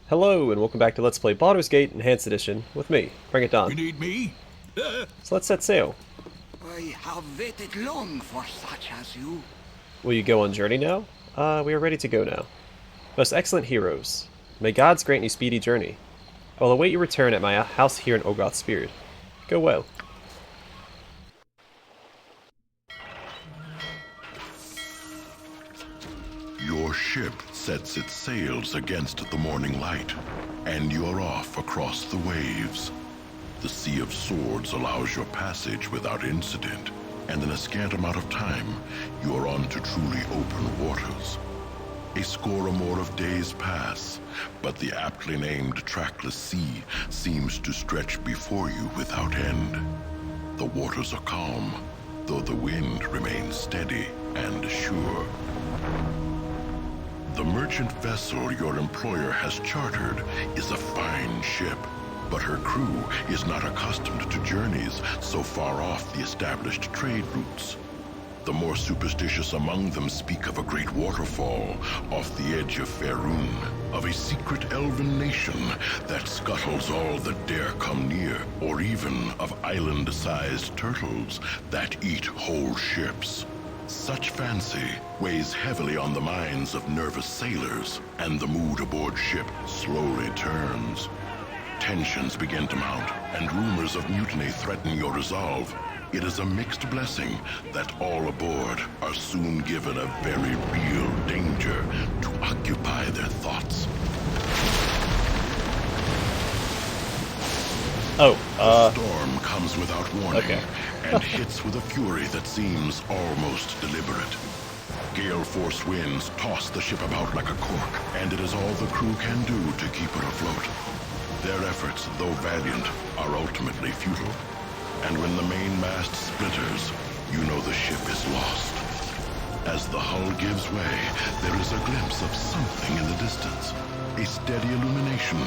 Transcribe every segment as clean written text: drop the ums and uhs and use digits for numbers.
Hello, and welcome back to Let's Play Baldur's Gate Enhanced Edition with me, Bring It You On. need me? So let's set sail. I have waited long for such as you. Will you go on journey now? We are ready to go now. Most excellent heroes, may gods grant you speedy journey. I will await your return at my house here in Ogoth Spirit. Go well. Your ship sets its sails against the morning light, and you're off across the waves. The Sea of Swords allows your passage without incident, and in a scant amount of time, you're on to truly open waters. A score or more of days pass, but the aptly named trackless sea seems to stretch before you without end. The waters are calm, though the wind remains steady and sure. The merchant vessel your employer has chartered is a fine ship, but her crew is not accustomed to journeys so far off the established trade routes. The more superstitious among them speak of a great waterfall off the edge of Faerun, of a secret elven nation that scuttles all that dare come near, or even of island-sized turtles that eat whole ships. Such fancy weighs heavily on the minds of nervous sailors, and the mood aboard ship slowly turns. Tensions begin to mount, and rumors of mutiny threaten your resolve. It is a mixed blessing that all aboard are soon given a very real danger to occupy their thoughts. The storm comes without warning, and hits with a fury that seems almost deliberate. Gale-force winds toss the ship about like a cork, and it is all the crew can do to keep her afloat. Their efforts, though valiant, are ultimately futile. And when the main mast splinters, you know the ship is lost. As the hull gives way, there is a glimpse of something in the distance, a steady illumination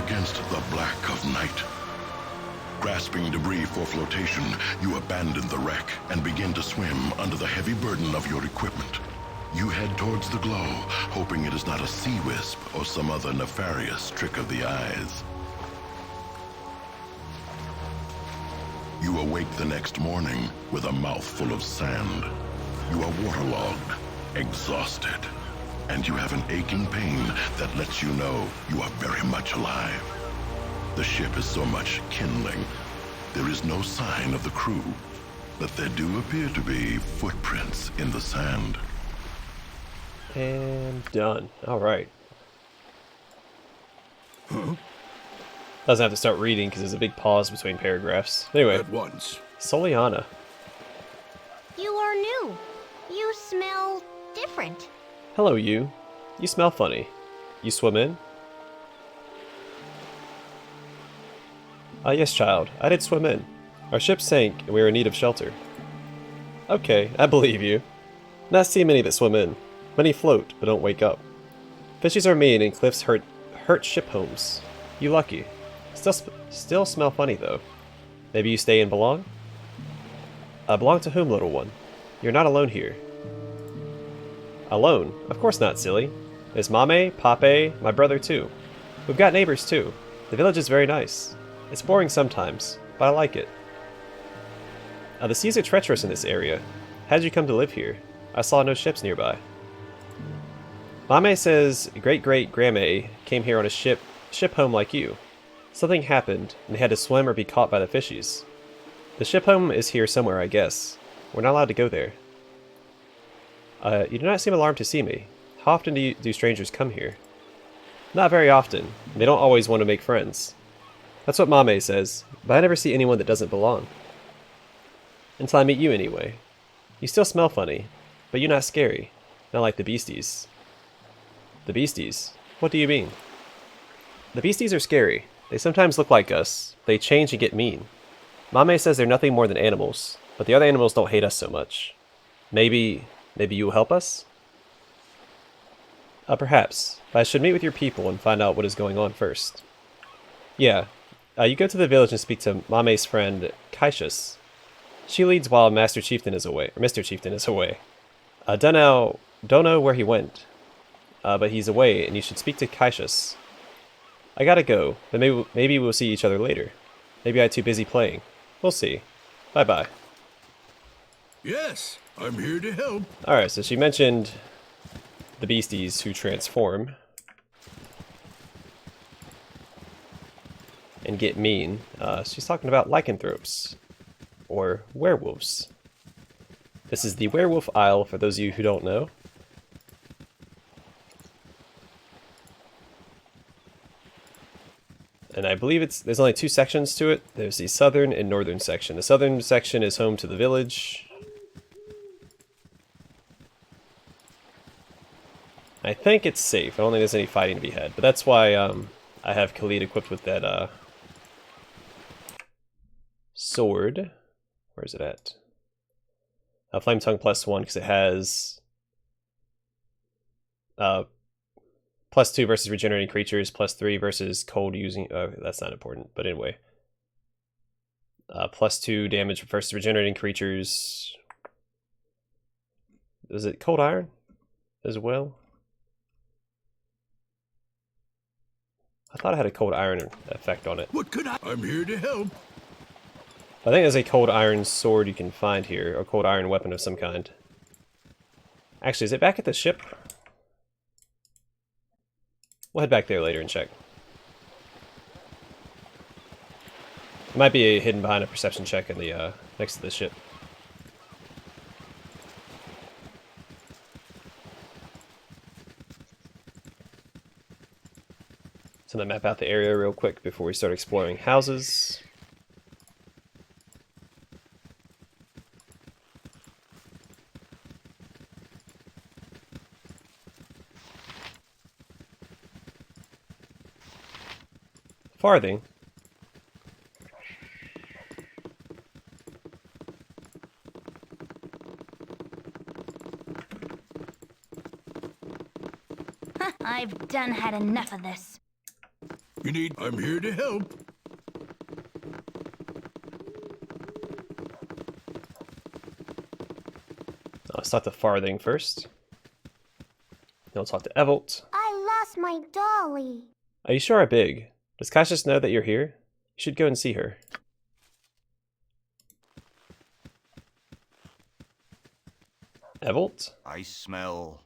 against the black of night. Grasping debris for flotation, you abandon the wreck and begin to swim under the heavy burden of your equipment. You head towards the glow, hoping it is not a sea wisp or some other nefarious trick of the eyes. You awake the next morning with a mouthful of sand. You are waterlogged, exhausted, and you have an aching pain that lets you know you are very much alive. The ship is so much kindling. There is no sign of the crew, but there do appear to be footprints in the sand. And done. Alright. Doesn't have to start reading because there's a big pause between paragraphs. Anyway, At once. Soliana. You are new. You smell different. Hello, you. You smell funny. You swim in? Yes, child. I did swim in. Our ship sank, and we were in need of shelter. Okay, I believe you. Not see many that swim in. Many float, but don't wake up. Fishes are mean, and cliffs hurt ship homes. You lucky. Still smell funny, though. Maybe you stay and belong? Belong to whom, little one? You're not alone here. Alone? Of course not, silly. There's Mame, Pape, my brother, too. We've got neighbors, too. The village is very nice. It's boring sometimes, but I like it. The seas are treacherous in this area. How did you come to live here? I saw no ships nearby. Mame says great-great-grandma came here on a ship home like you. Something happened, and they had to swim or be caught by the fishies. The ship home is here somewhere, I guess. We're not allowed to go there. You do not seem alarmed to see me. How often do strangers come here? Not very often. They don't always want to make friends. That's what Mame says, but I never see anyone that doesn't belong. Until I meet you anyway. You still smell funny, but you're not scary. Not like the beasties. The beasties? What do you mean? The beasties are scary. They sometimes look like us. They change and get mean. Mame says they're nothing more than animals, but the other animals don't hate us so much. Maybe you will help us? Perhaps, but I should meet with your people and find out what is going on first. Yeah, you go to the village and speak to Mame's friend, Cassius. She leads while Master Chieftain is away, or Mr. Chieftain is away. Don't know where he went, but he's away, and you should speak to Cassius. I gotta go, but maybe we'll see each other later. Maybe I'm too busy playing. We'll see. Bye-bye. Yes, I'm here to help. Alright, so she mentioned the beasties who transform and get mean. She's talking about lycanthropes, or werewolves. This is the Werewolf Isle, for those of you who don't know. And I believe there's only 2 sections to it. There's the southern and northern section. The southern section is home to the village. I think it's safe. I don't think there's any fighting to be had. But that's why I have Khalid equipped with that sword. Where is it at? Flame Tongue +1, because it has +2 versus regenerating creatures, +3 versus cold using... that's not important, but anyway. +2 damage versus regenerating creatures. Is it cold iron as well? I thought it had a cold iron effect on it. What could I'm here to help. I think there's a cold iron sword you can find here, or cold iron weapon of some kind. Actually, is it back at the ship? We'll head back there later and check. It might be hidden behind a perception check in the next to the ship. So I'm gonna map out the area real quick before we start exploring houses. Farthing. I've done had enough of this. You need... I'm here to help. Let's talk to Farthing first. Then we'll talk to Evolt. I lost my dolly. Are you sure are big? Does Cassius know that you're here? You should go and see her. Evolt? I smell...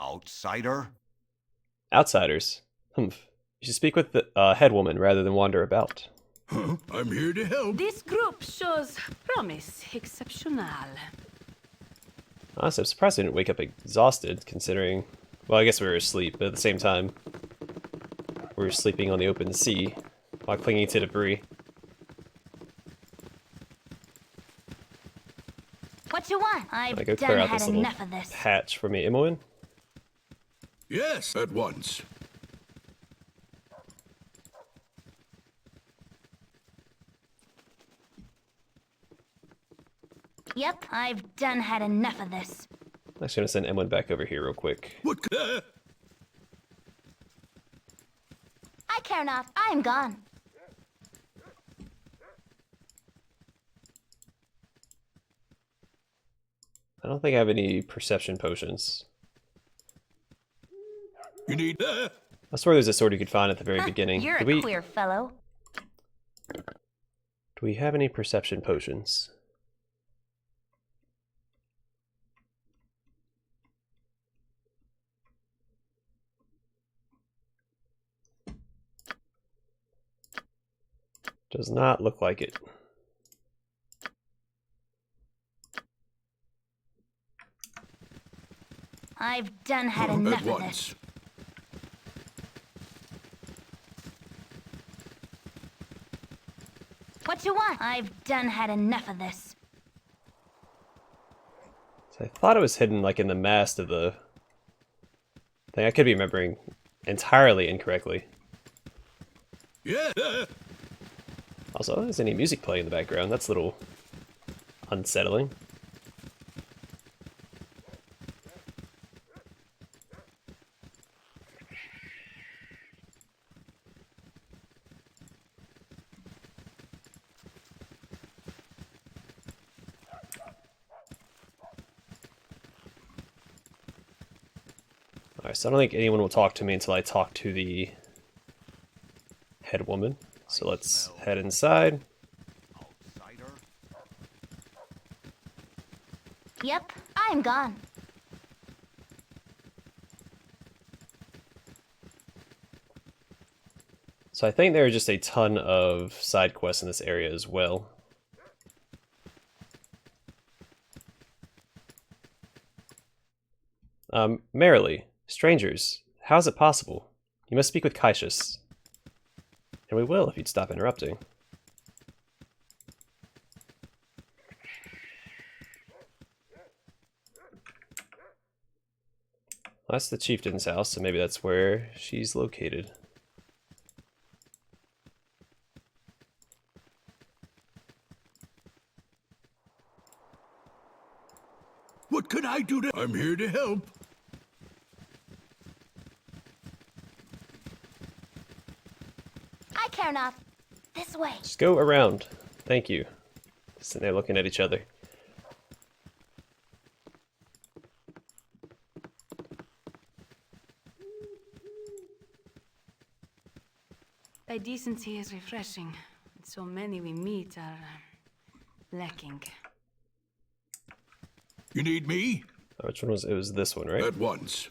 outsider? Outsiders. Humph. You should speak with the head woman rather than wander about. Huh? I'm here to help. This group shows promise exceptional. Honestly, I'm surprised I didn't wake up exhausted, considering... Well, I guess we were asleep, but at the same time, we were sleeping on the open sea while clinging to debris. What you want? I've Go clear done out had this little enough of this. hatch for me, Imoen. Yes, at once. Yep, I've done had enough of this. I'm actually gonna send Imoen back over here real quick. What could I care not. I am gone. I don't think I have any perception potions. You need... I swear there's a sword you could find at the very beginning. You're Do a queer fellow. we have any perception potions? Does not look like it. I've done had at enough of once. this. What you want? I've done had enough of this. So I thought it was hidden like in the mast of the thing. I could be remembering entirely incorrectly. Yeah. Also, I don't think there's any music playing in the background. That's a little unsettling. Alright, so I don't think anyone will talk to me until I talk to the head woman. So let's head inside. Outsider. Yep, I'm gone. So I think there are just a ton of side quests in this area as well. Merrily, strangers, how is it possible? You must speak with Caitius. And we will if you'd stop interrupting. Well, that's the chieftain's house, so maybe that's where she's located. What can I do to... I'm here to help. I care not. This way. Just go around. Thank you. Sitting there looking at each other. Thy decency is refreshing. So many we meet are lacking. You need me? Which one was it? It was this one, right? At once.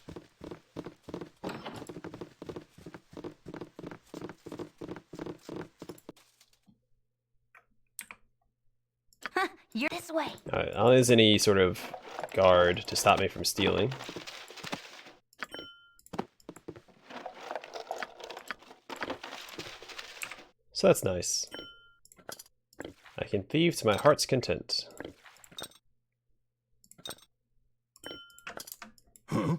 You're this way. Alright, I don't think there's any sort of guard to stop me from stealing. So that's nice. I can thieve to my heart's content. Huh?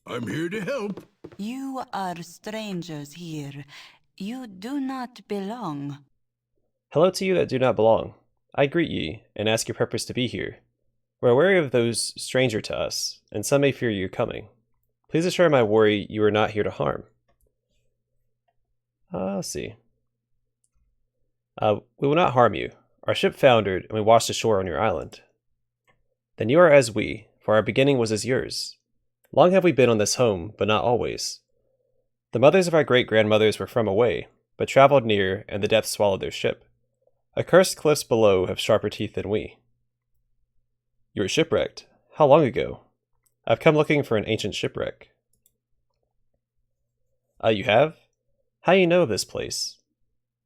I'm here to help. You are strangers here. You do not belong. Hello to you that do not belong. I greet ye, and ask your purpose to be here. We're wary of those stranger to us, and some may fear your coming. Please assure my worry you are not here to harm. Let's see. We will not harm you. Our ship foundered, and we washed ashore on your island. Then you are as we, for our beginning was as yours. Long have we been on this home, but not always. The mothers of our great-grandmothers were from away, but traveled near, and the depths swallowed their ship. Accursed cliffs below have sharper teeth than we. You were shipwrecked. How long ago? I've come looking for an ancient shipwreck. You have? How you know of this place?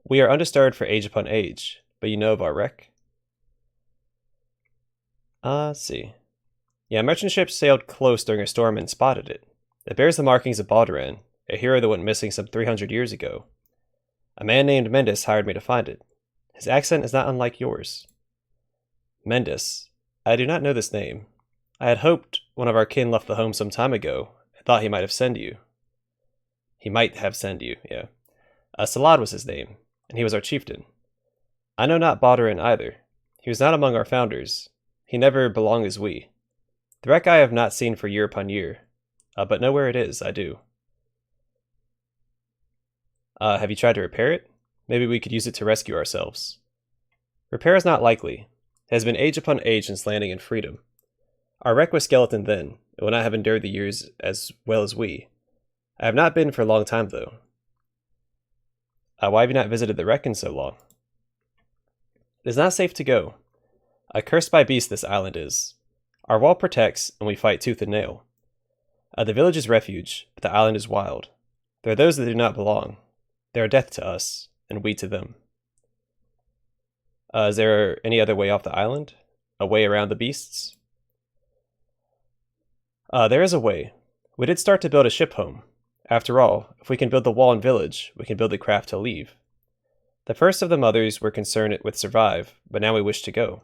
We are undisturbed for age upon age, but you know of our wreck? Let's see. Yeah, a merchant ship sailed close during a storm and spotted it. It bears the markings of Balduran, a hero that went missing some 300 years ago. A man named Mendis hired me to find it. His accent is not unlike yours. Mendis. I do not know this name. I had hoped one of our kin left the home some time ago, and thought he might have sent you. He might have sent you, yeah. Salad was his name, and he was our chieftain. I know not Balduran either. He was not among our founders. He never belonged as we. The wreck I have not seen for year upon year, but know where it is, I do. Have you tried to repair it? Maybe we could use it to rescue ourselves. Repair is not likely. It has been age upon age since landing in freedom. Our wreck was skeleton then. It would not have endured the years as well as we. I have not been for a long time, though. Why have you not visited the wreck in so long? It is not safe to go. Cursed by beasts this island is. Our wall protects, and we fight tooth and nail. The village is refuge, but the island is wild. There are those that do not belong. They are death to us, and we to them. Is there any other way off the island? A way around the beasts? There is a way. We did start to build a ship home. After all, if we can build the wall and village, we can build the craft to leave. The first of the mothers were concerned with survive, but now we wish to go.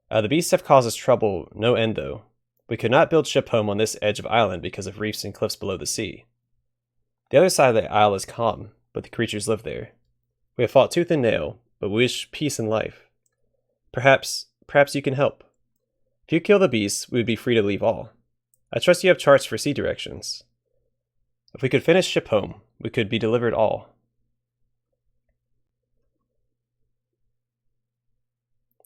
The beasts have caused us trouble, no end though. We could not build ship home on this edge of island because of reefs and cliffs below the sea. The other side of the isle is calm, but the creatures live there. We have fought tooth and nail, but we wish peace in life. Perhaps you can help. If you kill the beasts, we would be free to leave all. I trust you have charts for sea directions. If we could finish ship home, we could be delivered all.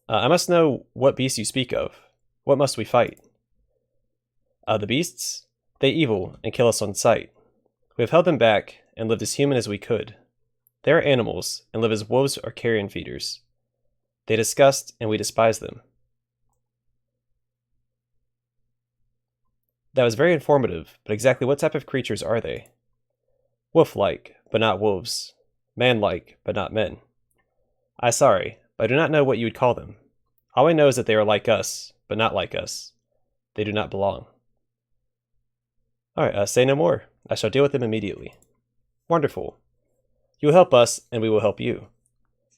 I must know what beasts you speak of. What must we fight? The beasts? They evil and kill us on sight. We have held them back and lived as human as we could. They are animals and live as wolves or carrion feeders. They disgust and we despise them. That was very informative, but exactly what type of creatures are they? Wolf-like, but not wolves. Man-like, but not men. Sorry, but I do not know what you would call them. All I know is that they are like us, but not like us. They do not belong. Alright, say no more. I shall deal with them immediately. Wonderful. You will help us, and we will help you.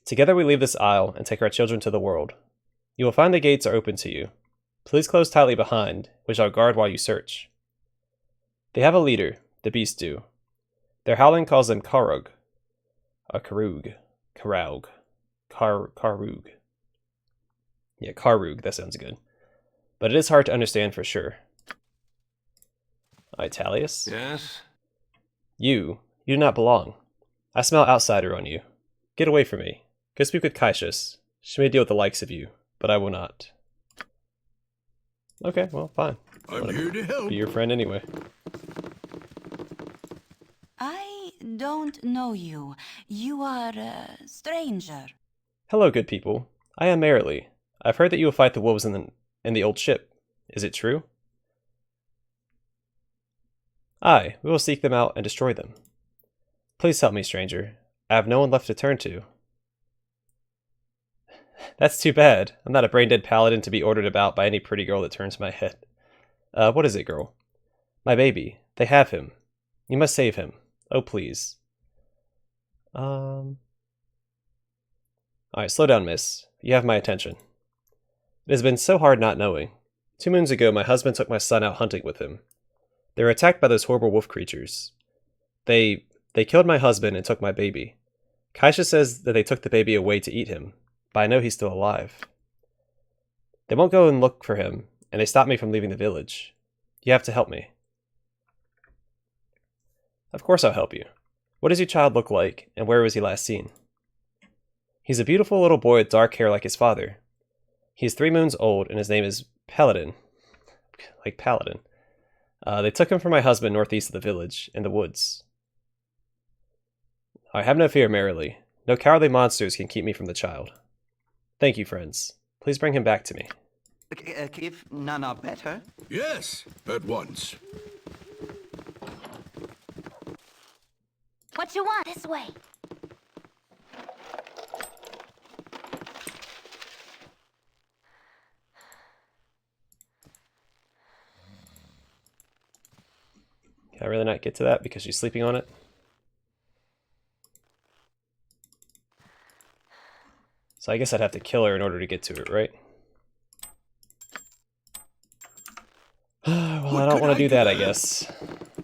Together we leave this isle and take our children to the world. You will find the gates are open to you. Please close tightly behind, which I'll guard while you search. They have a leader, the beasts do. Their howling calls them Karug. Karug. Karaug. Karug. Yeah, Karug, that sounds good. But it is hard to understand for sure. Italius? Yes? You do not belong. I smell outsider on you. Get away from me. Go speak with Cassius. She may deal with the likes of you, but I will not. Okay, well, fine. I'm here to help. Be your friend anyway. I don't know you. You are a stranger. Hello, good people. I am Merrily. I've heard that you will fight the wolves in the old ship. Is it true? Aye, we will seek them out and destroy them. Please help me, stranger. I have no one left to turn to. That's too bad. I'm not a brain-dead paladin to be ordered about by any pretty girl that turns my head. What is it, girl? My baby. They have him. You must save him. Oh, please. Alright, slow down, miss. You have my attention. It has been so hard not knowing. 2 moons ago, my husband took my son out hunting with him. They were attacked by those horrible wolf creatures. They killed my husband and took my baby. Kaisha says that they took the baby away to eat him, but I know he's still alive. They won't go and look for him, and they stopped me from leaving the village. You have to help me. Of course I'll help you. What does your child look like, and where was he last seen? He's a beautiful little boy with dark hair like his father. He is 3 moons old, and his name is Paladin. Like Paladin. They took him from my husband northeast of the village, in the woods. I have no fear, Merrily. No cowardly monsters can keep me from the child. Thank you, friends. Please bring him back to me. If none are better. Yes, at once. What you want? This way. Can I really not get to that because she's sleeping on it? So I guess I'd have to kill her in order to get to it, right? Well, I don't want to do that, I guess.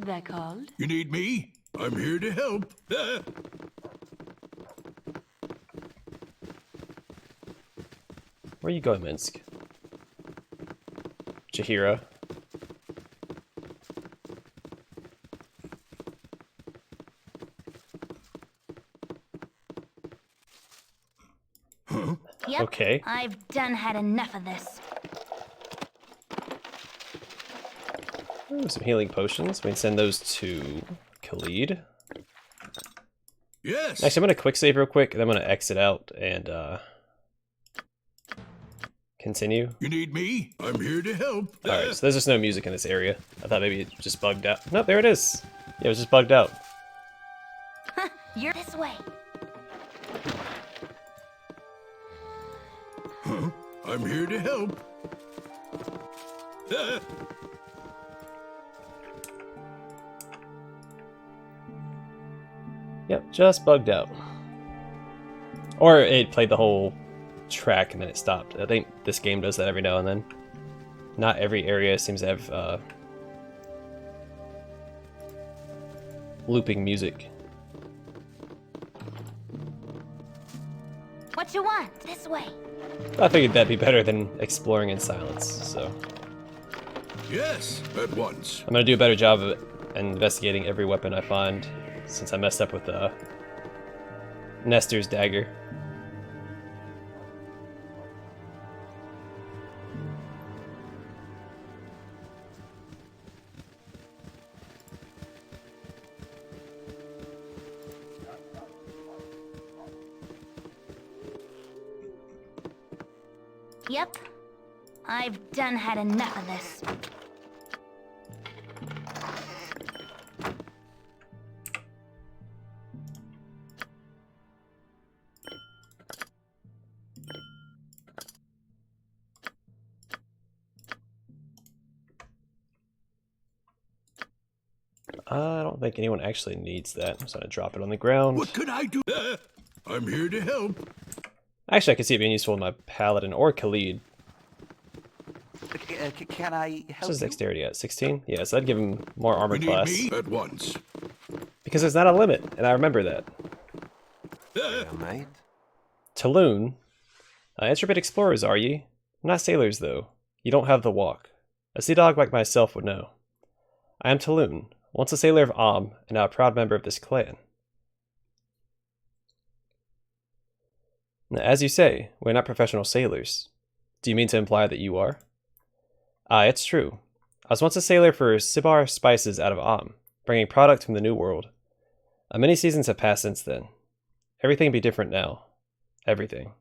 That called? You need me? I'm here to help. Where are you going, Minsk? Jahira. Yep. Okay. I've done had enough of this. Ooh, some healing potions. We can send those to Khalid. Yes. Actually, I'm going to quick save real quick, and I'm going to exit out and continue. You need me? I'm here to help. Alright, so there's just no music in this area. I thought maybe it just bugged out. No, there it is. Yeah, it was just bugged out. You're this way. I'm here to help. Yep, just bugged out. Or it played the whole track and then it stopped. I think this game does that every now and then. Not every area seems to have looping music. What you want? This way. I figured that'd be better than exploring in silence, so Yes, at once. I'm gonna do a better job of investigating every weapon I find, since I messed up with Nestor's dagger. Yep. I've done had enough of this. I don't think anyone actually needs that. I'm just gonna drop it on the ground. What can I do? I'm here to help. Actually, I could see it being useful in my Paladin or Khalid. Can I What's help his you? dexterity at? 16? Yeah, so I'd give him more armor You need class. me at once. Because there's not a limit, and I remember that. Mate? Taloon. Intrepid explorers, are ye? Not sailors, though. You don't have the walk. A sea dog like myself would know. I am Taloon, once a sailor of Am, and now a proud member of this clan. Now, as you say, we're not professional sailors. Do you mean to imply that you are? It's true. I was once a sailor for Sibar Spices out of Am, bringing product from the New World. Many seasons have passed since then. Everything be different now. Everything.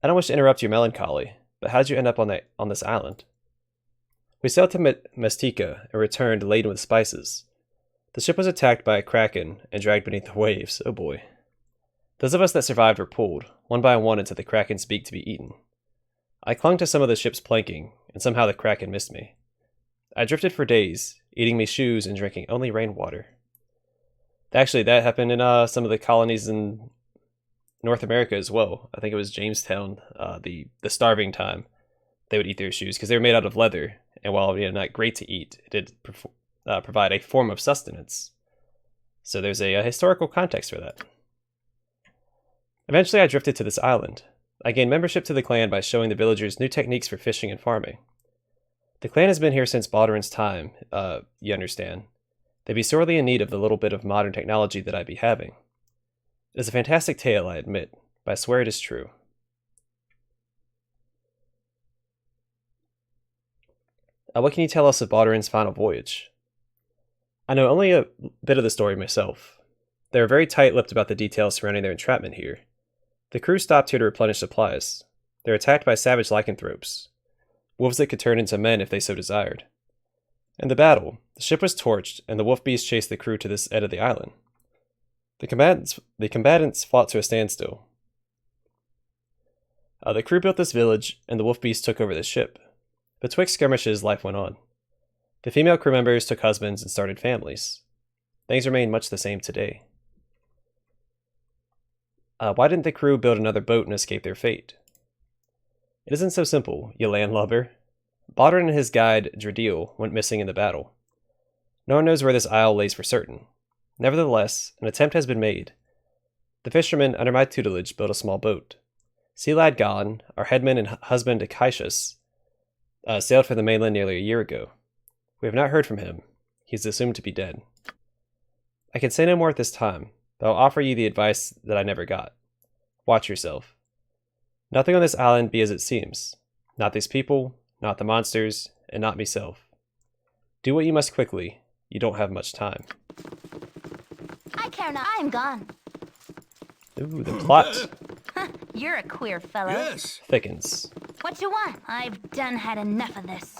I don't wish to interrupt your melancholy, but how did you end up on this island? We sailed to Mestika and returned laden with spices. The ship was attacked by a kraken and dragged beneath the waves. Oh boy. Those of us that survived were pulled, one by one, into the kraken's beak to be eaten. I clung to some of the ship's planking, and somehow the kraken missed me. I drifted for days, eating me shoes and drinking only rainwater. Actually, that happened in some of the colonies in North America as well. I think it was Jamestown, the starving time. They would eat their shoes because they were made out of leather, and while not great to eat, it did provide a form of sustenance. So there's a historical context for that. Eventually I drifted to this island. I gained membership to the clan by showing the villagers new techniques for fishing and farming. The clan has been here since Balduran's time, you understand. They'd be sorely in need of the little bit of modern technology that I'd be having. It is a fantastic tale, I admit, but I swear it is true. What can you tell us of Balduran's final voyage? I know only a bit of the story myself. They are very tight-lipped about the details surrounding their entrapment here. The crew stopped here to replenish supplies. They're attacked by savage lycanthropes, wolves that could turn into men if they so desired. In the battle, the ship was torched, and the wolf beast chased the crew to this end of the island. The combatants fought to a standstill. The crew built this village, and the wolf beast took over the ship. Betwixt skirmishes, life went on. The female crew members took husbands and started families. Things remain much the same today. Why didn't the crew build another boat and escape their fate? It isn't so simple, you landlubber. Baldur and his guide, Dradil, went missing in the battle. No one knows where this isle lays for certain. Nevertheless, an attempt has been made. The fishermen, under my tutelage, built a small boat. Sea Lad Gon, our headman and husband Acacius, sailed for the mainland nearly a year ago. We have not heard from him. He is assumed to be dead. I can say no more at this time, but I'll offer you the advice that I never got. Watch yourself. Nothing on this island be as it seems. Not these people, not the monsters, and not meself. Do what you must quickly. You don't have much time. I care not. I'm gone. Ooh, the plot You're a queer fellow. Yes. thickens. What you want? I've done had enough of this.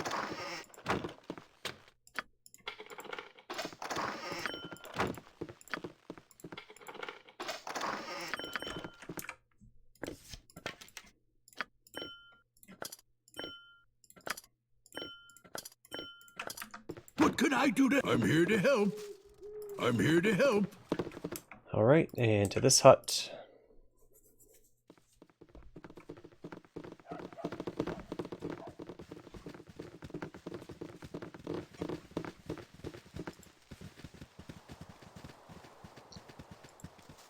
What can I do to... I'm here to help. I'm here to help. Alright, and to this hut.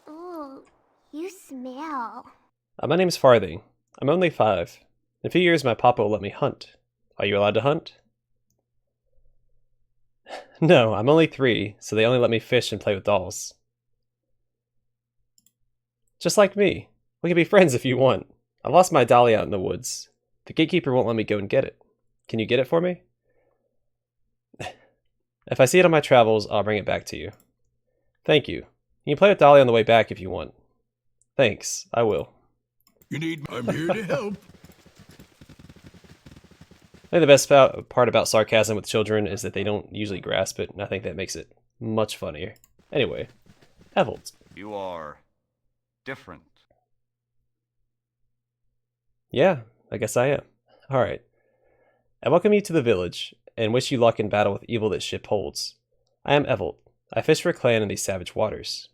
Ooh, you smell. My name's Farthing. I'm only 5. In a few years, my papa will let me hunt. Are you allowed to hunt? No, I'm only 3, so they only let me fish and play with dolls. Just like me. We can be friends if you want. I lost my dolly out in the woods. The gatekeeper won't let me go and get it. Can you get it for me? If I see it on my travels, I'll bring it back to you. Thank you. You can play with Dolly on the way back if you want. Thanks, I will. You need... I'm here to help. I think the best part about sarcasm with children is that they don't usually grasp it, and I think that makes it much funnier. Anyway, Evolt. You are different. Yeah, I guess I am. Alright. I welcome you to the village, and wish you luck in battle with evil that ship holds. I am Evolt. I fish for a clan in these savage waters.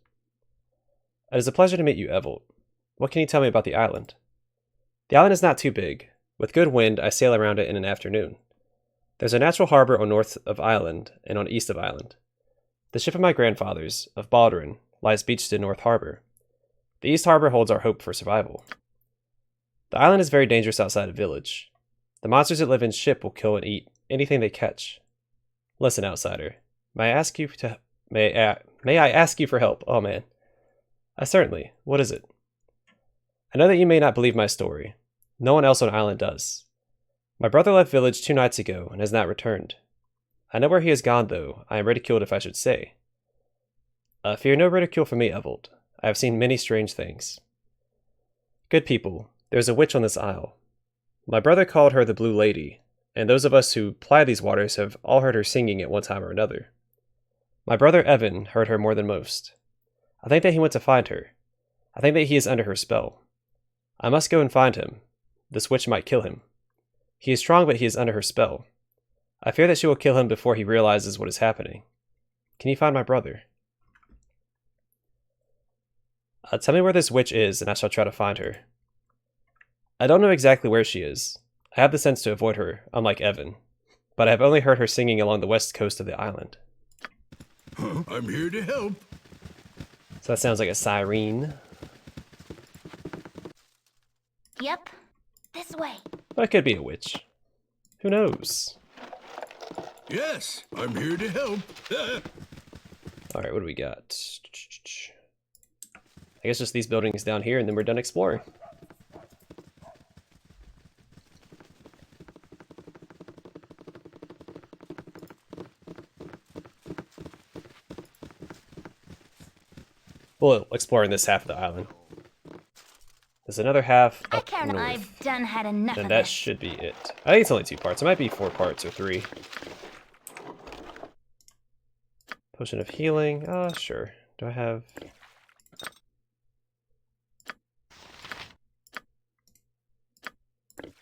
It is a pleasure to meet you, Evolt. What can you tell me about the island? The island is not too big. With good wind, I sail around it in an afternoon. There's a natural harbor on north of island and on east of island. The ship of my grandfathers, of Balduran, lies beached in North Harbor. The east harbor holds our hope for survival. The island is very dangerous outside of village. The monsters that live in ship will kill and eat anything they catch. Listen, outsider. May I ask you for help? Oh man. Certainly. What is it? I know that you may not believe my story. No one else on the island does. My brother left village 2 nights ago and has not returned. I know where he has gone, though. I am ridiculed if I should say. Fear no ridicule from me, Evolt. I have seen many strange things. Good people, there is a witch on this isle. My brother called her the Blue Lady, and those of us who ply these waters have all heard her singing at one time or another. My brother Evan heard her more than most. I think that he went to find her. I think that he is under her spell. I must go and find him. This witch might kill him. He is strong, but he is under her spell. I fear that she will kill him before he realizes what is happening. Can you find my brother? Tell me where this witch is, and I shall try to find her. I don't know exactly where she is. I have the sense to avoid her, unlike Evan, but I have only heard her singing along the west coast of the island. I'm here to help. So that sounds like a siren. Yep. This way. But it could be a witch. Who knows? Yes, I'm here to help. Alright, what do we got? I guess just these buildings down here and then we're done exploring. We'll explore in this half of the island. There's another half up north. I've done had enough of And that this. should be it. I think it's only 2 parts. It might be 4 parts or 3. Potion of healing. Sure. Do I have...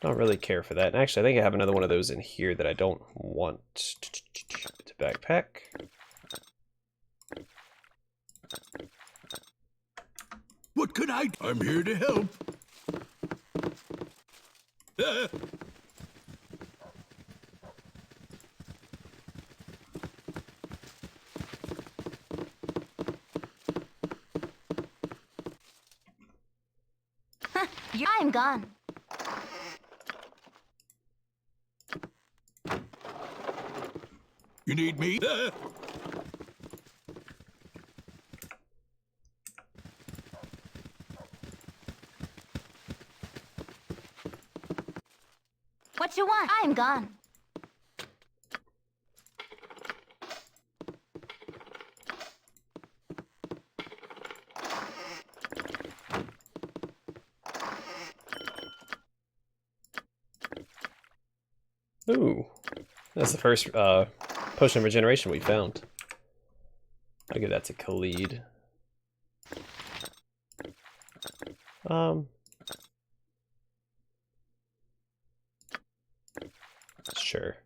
Don't really care for that. And actually, I think I have another one of those in here that I don't want to backpack. What can I... I'm here to help. I'm gone. You need me? What you want? I'm gone. Ooh. That's the first potion of regeneration we found. I'll give that to Khalid. Sure.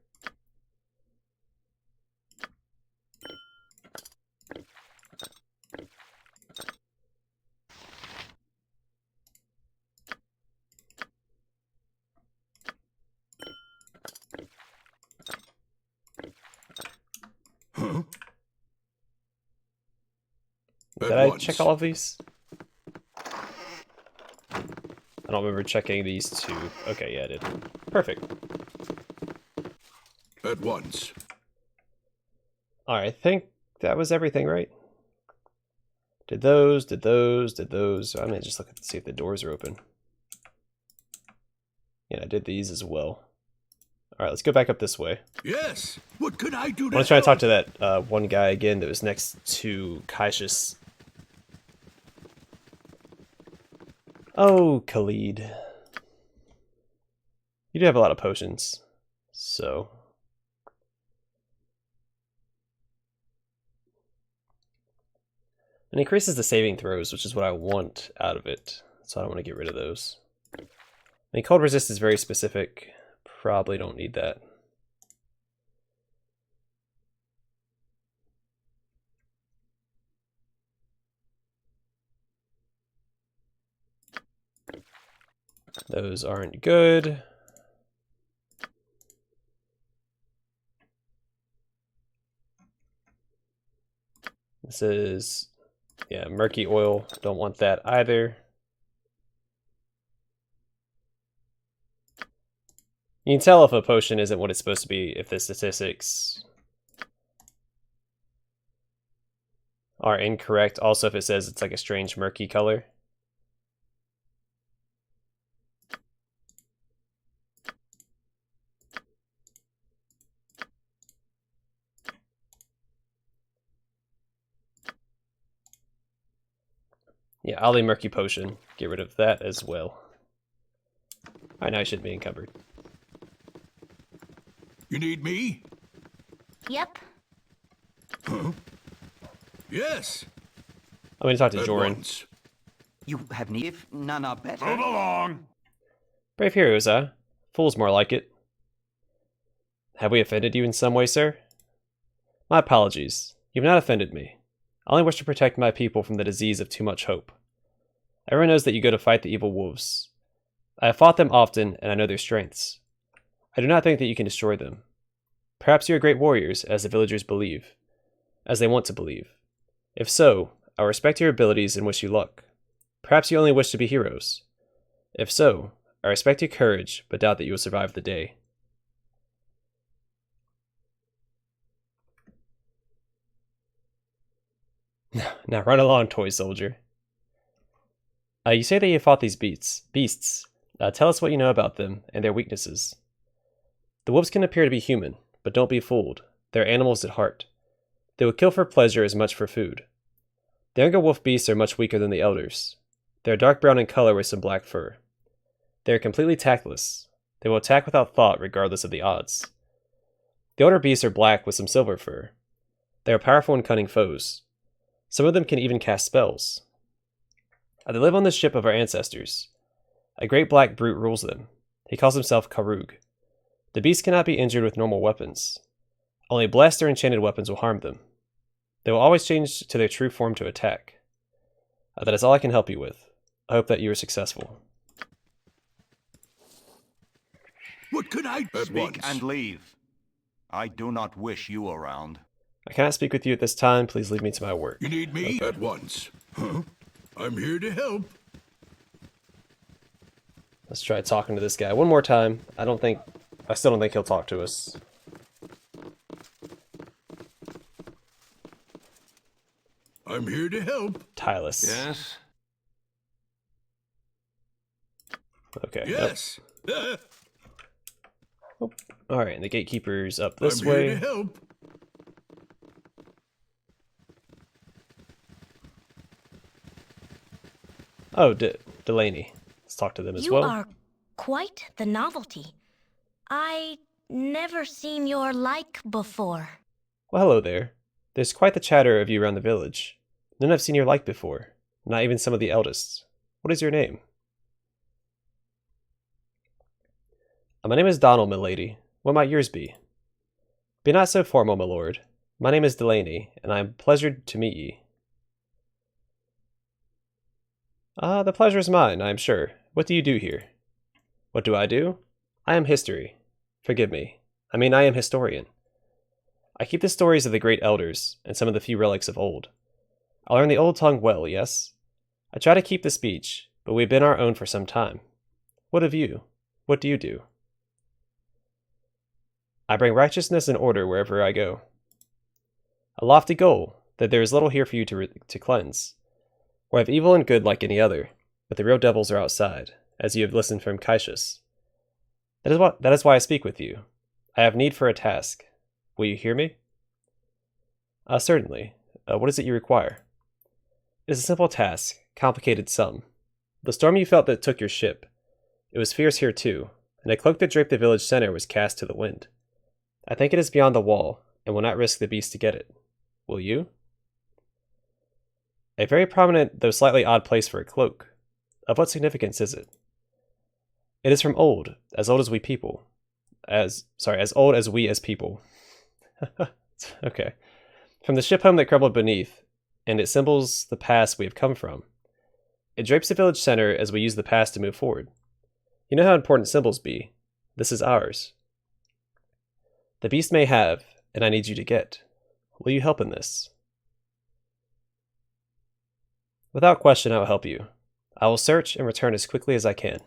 Did I check all of these? I don't remember checking these 2. Okay, yeah, I did. Perfect. At once. Alright, I think that was everything, right? Did those. I'm gonna just look to see if the doors are open. Yeah, I did these as well. Alright, let's go back up this way. Yes. What can I do I want to try to talk to that one guy again that was next to Cassius. Oh, Khalid. You do have a lot of potions, so... It increases the saving throws, which is what I want out of it, so I don't want to get rid of those. I mean, cold resist is very specific. Probably don't need that. Those aren't good. This is, yeah, murky oil. Don't want that either. You can tell if a potion isn't what it's supposed to be if the statistics are incorrect. Also, if it says it's like a strange murky color. Yeah, Ollie Murky Potion. Get rid of that as well. Alright, now I shouldn't be encumbered. You need me? Yep. Huh? Yes. I'm going to talk to At Joran. once. You have need if none are better. Move along. Brave heroes, huh? Fools more like it. Have we offended you in some way, sir? My apologies. You've not offended me. I only wish to protect my people from the disease of too much hope. Everyone knows that you go to fight the evil wolves. I have fought them often, and I know their strengths. I do not think that you can destroy them. Perhaps you are great warriors, as the villagers believe. As they want to believe. If so, I respect your abilities and wish you luck. Perhaps you only wish to be heroes. If so, I respect your courage, but doubt that you will survive the day. Now run along, toy soldier. You say that you fought these beasts. Tell us what you know about them and their weaknesses. The wolves can appear to be human, but don't be fooled. They're animals at heart. They will kill for pleasure as much for food. The younger wolf beasts are much weaker than the elders. They are dark brown in color with some black fur. They are completely tactless. They will attack without thought regardless of the odds. The older beasts are black with some silver fur. They are powerful and cunning foes. Some of them can even cast spells. They live on the ship of our ancestors. A great black brute rules them. He calls himself Karug. The beasts cannot be injured with normal weapons. Only blessed or enchanted weapons will harm them. They will always change to their true form to attack. That is all I can help you with. I hope that you are successful. What could I at Speak once? and leave. I do not wish you around. I cannot speak with you at this time. Please leave me to my work. You need me? At once. Huh? I'm here to help. Let's try talking to this guy one more time. I still don't think he'll talk to us. I'm here to help. Tylus. Yes? Okay. Yes. Alright, and the gatekeeper's up this I'm way. here to help. Oh, Delaney. Let's talk to them as well. You are quite the novelty. I never seen your like before. Well, hello there. There's quite the chatter of you around the village. None have seen your like before. Not even some of the eldest. What is your name? My name is Donald, milady. What might yours be? Be not so formal, my lord. My name is Delaney, and I am pleasured to meet ye. The pleasure is mine, I am sure. What do you do here? What do? I am history. Forgive me. I mean, I am historian. I keep the stories of the great elders, and some of the few relics of old. I learn the old tongue well, yes? I try to keep the speech, but we've been our own for some time. What of you? What do you do? I bring righteousness and order wherever I go. A lofty goal, that there is little here for you to cleanse. We have evil and good like any other, but the real devils are outside, as you have listened from Cassius. That is why I speak with you. I have need for a task. Will you hear me? Certainly. What is it you require? It is a simple task, complicated some. The storm you felt that took your ship. It was fierce here too, and a cloak that draped the village center was cast to the wind. I think it is beyond the wall, and will not risk the beast to get it. Will you? A very prominent, though slightly odd place for a cloak. Of what significance is it? It is from old as we people. As old as we as people. Okay. From the ship home that crumbled beneath, and it symbols the past we have come from. It drapes the village center as we use the past to move forward. You know how important symbols be. This is ours. The beast may have, and I need you to get. Will you help in this? Without question, I will help you. I will search and return as quickly as I can.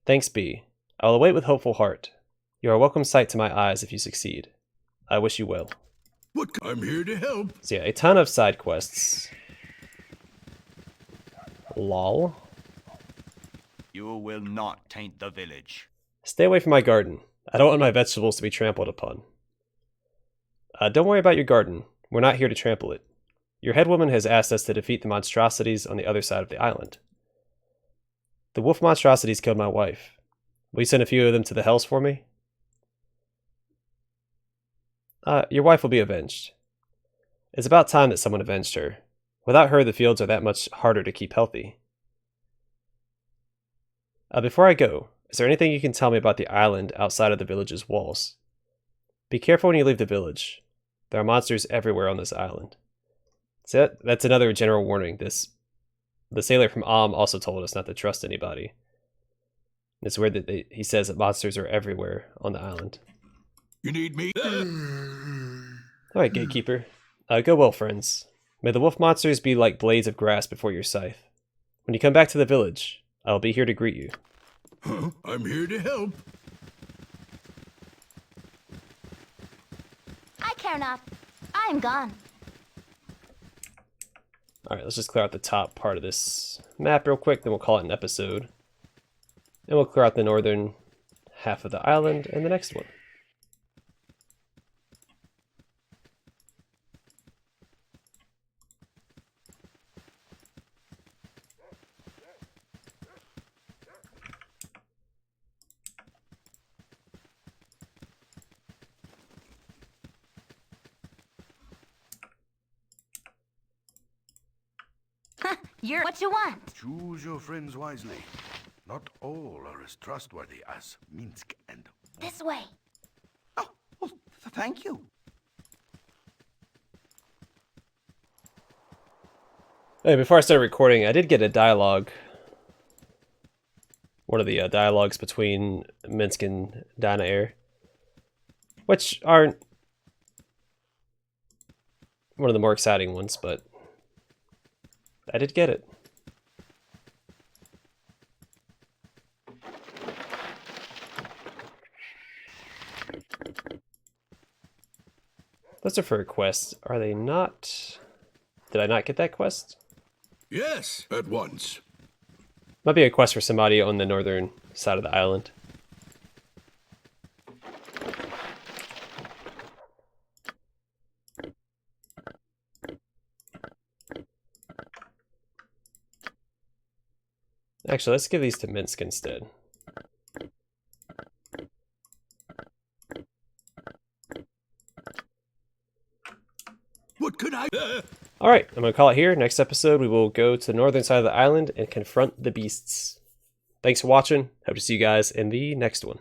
Thanks be. I will await with hopeful heart. You are a welcome sight to my eyes if you succeed. I wish you well. What? I'm here to help. So yeah, a ton of side quests. Lol. You will not taint the village. Stay away from my garden. I don't want my vegetables to be trampled upon. Don't worry about your garden. We're not here to trample it. Your head woman has asked us to defeat the monstrosities on the other side of the island. The wolf monstrosities killed my wife. Will you send a few of them to the hells for me? Your wife will be avenged. It's about time that someone avenged her. Without her, the fields are that much harder to keep healthy. Before I go, is there anything you can tell me about the island outside of the village's walls? Be careful when you leave the village. There are monsters everywhere on this island. So that's another general warning. The sailor from also told us not to trust anybody. It's weird that he says that monsters are everywhere on the island. You need me? Alright, gatekeeper. Go well, friends. May the wolf monsters be like blades of grass before your scythe. When you come back to the village, I will be here to greet you. Huh? I'm here to help. I care not. I am gone. Alright, let's just clear out the top part of this map real quick, then we'll call it an episode. And we'll clear out the northern half of the island in the next one. You're what you want. Choose your friends wisely. Not all are as trustworthy as Minsk and... This way. Oh, well, thank you. Hey, before I started recording, I did get a dialogue. One of the dialogues between Minsk and Danair. Which aren't one of the more exciting ones, but I did get it. Those are for quests. Are they not? Did I not get that quest? Yes, at once. Might be a quest for somebody on the northern side of the island. Actually, let's give these to Minsk instead. What could I... Alright, I'm going to call it here. Next episode, we will go to the northern side of the island and confront the beasts. Thanks for watching. Hope to see you guys in the next one.